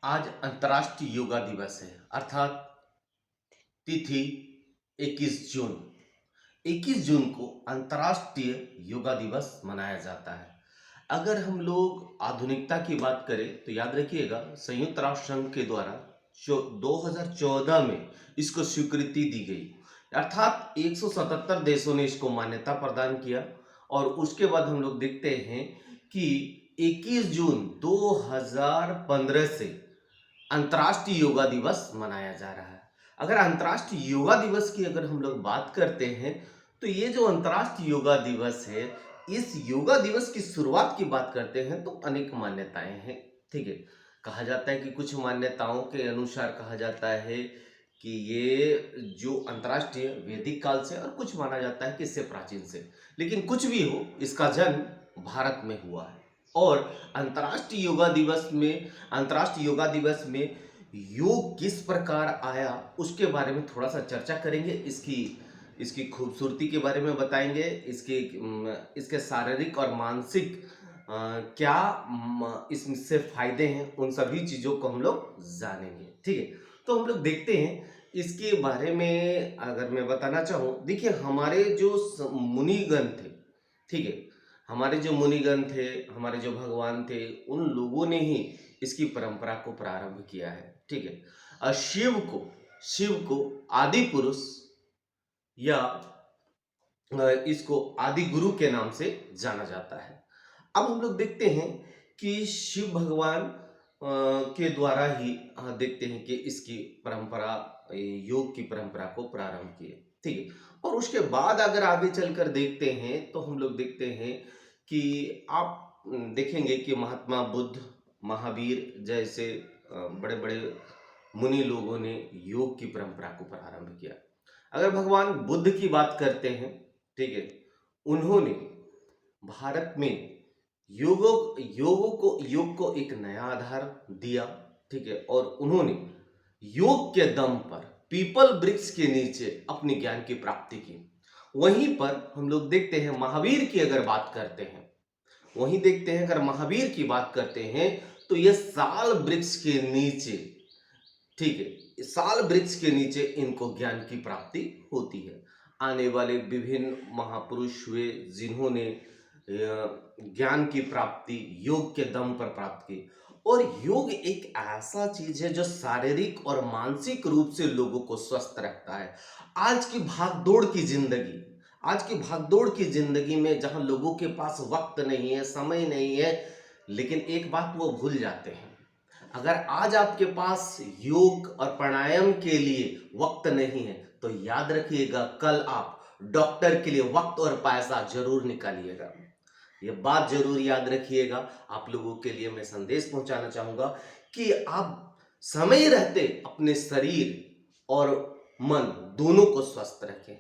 आज अंतर्राष्ट्रीय योगा दिवस है अर्थात तिथि 21 जून। 21 जून को अंतर्राष्ट्रीय योगा दिवस मनाया जाता है। अगर हम लोग आधुनिकता की बात करें तो याद रखिएगा संयुक्त राष्ट्र संघ के द्वारा 2014 में इसको स्वीकृति दी गई अर्थात 177 देशों ने इसको मान्यता प्रदान किया। और उसके बाद हम लोग देखते हैं कि 21 जून 2015 से अंतर्राष्ट्रीय योगा दिवस मनाया जा रहा है। अगर अंतर्राष्ट्रीय योगा दिवस की अगर हम लोग बात करते हैं तो ये जो अंतर्राष्ट्रीय योगा दिवस है, इस योगा दिवस की शुरुआत की बात करते हैं तो अनेक मान्यताएं हैं। ठीक है, कहा जाता है कि कुछ मान्यताओं के अनुसार कहा जाता है कि ये जो अंतर्राष्ट्रीय वैदिक काल से, और कुछ माना जाता है कि इससे प्राचीन से, लेकिन कुछ भी हो इसका जन्म भारत में हुआ है। और अंतर्राष्ट्रीय योगा दिवस में योग किस प्रकार आया उसके बारे में थोड़ा सा चर्चा करेंगे। इसकी खूबसूरती के बारे में बताएंगे, इसके शारीरिक और मानसिक क्या इससे फायदे हैं, उन सभी चीज़ों को हम लोग जानेंगे। ठीक है, तो हम लोग देखते हैं इसके बारे में। अगर मैं बताना चाहूँ, देखिए हमारे जो मुनिगण थे, ठीक है, हमारे जो मुनिगण थे, हमारे जो भगवान थे, उन लोगों ने ही इसकी परंपरा को प्रारंभ किया है। ठीक है, और शिव को आदि पुरुष या इसको आदि गुरु के नाम से जाना जाता है। अब हम लोग देखते हैं कि शिव भगवान के द्वारा ही देखते हैं कि इसकी परंपरा, योग की परंपरा को प्रारंभ किए। ठीक है, और उसके बाद अगर आगे चलकर देखते हैं तो हम लोग देखते हैं कि आप देखेंगे कि महात्मा बुद्ध, महावीर जैसे बड़े बड़े मुनि लोगों ने योग की परंपरा को प्रारंभ किया। अगर भगवान बुद्ध की बात करते हैं, ठीक है, उन्होंने भारत में योग को एक नया आधार दिया। ठीक है, और उन्होंने योग के दम पर पीपल वृक्ष के नीचे अपने ज्ञान की प्राप्ति की। वहीं पर हम लोग देखते हैं महावीर की अगर बात करते हैं, अगर महावीर की बात करते हैं तो ये साल वृक्ष के नीचे, ठीक है, साल वृक्ष के नीचे इनको ज्ञान की प्राप्ति होती है। आने वाले विभिन्न महापुरुष हुए जिन्होंने ज्ञान की प्राप्ति योग के दम पर प्राप्त की। और योग एक ऐसा चीज है जो शारीरिक और मानसिक रूप से लोगों को स्वस्थ रखता है। आज की भागदौड़ की जिंदगी आज की भागदौड़ की जिंदगी में जहां लोगों के पास वक्त नहीं है, समय नहीं है, लेकिन एक बात वो भूल जाते हैं, अगर आज आपके पास योग और प्राणायाम के लिए वक्त नहीं है तो याद रखिएगा कल आप डॉक्टर के लिए वक्त और पैसा जरूर निकालिएगा। ये बात जरूर याद रखिएगा। आप लोगों के लिए मैं संदेश पहुंचाना चाहूंगा कि आप समय रहते अपने शरीर और मन दोनों को स्वस्थ रखें।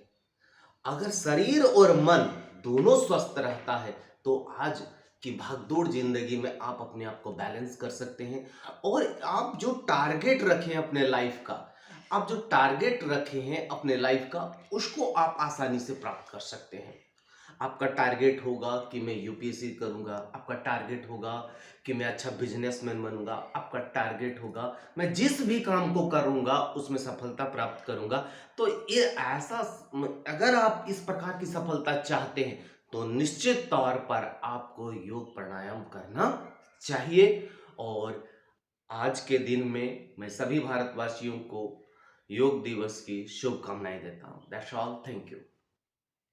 अगर शरीर और मन दोनों स्वस्थ रहता है तो आज की भागदौड़ जिंदगी में आप अपने आप को बैलेंस कर सकते हैं। और आप जो टारगेट रखे हैं अपने लाइफ का, उसको आप आसानी से प्राप्त कर सकते हैं। आपका टारगेट होगा कि मैं यूपीएससी करूंगा, आपका टारगेट होगा कि मैं अच्छा बिजनेसमैन बनूंगा, आपका टारगेट होगा मैं जिस भी काम को करूंगा उसमें सफलता प्राप्त करूंगा। तो ये ऐसा, अगर आप इस प्रकार की सफलता चाहते हैं तो निश्चित तौर पर आपको योग प्राणायाम करना चाहिए। और आज के दिन में मैं सभी भारतवासियों को योग दिवस की शुभकामनाएं देता हूं। That's all, thank you.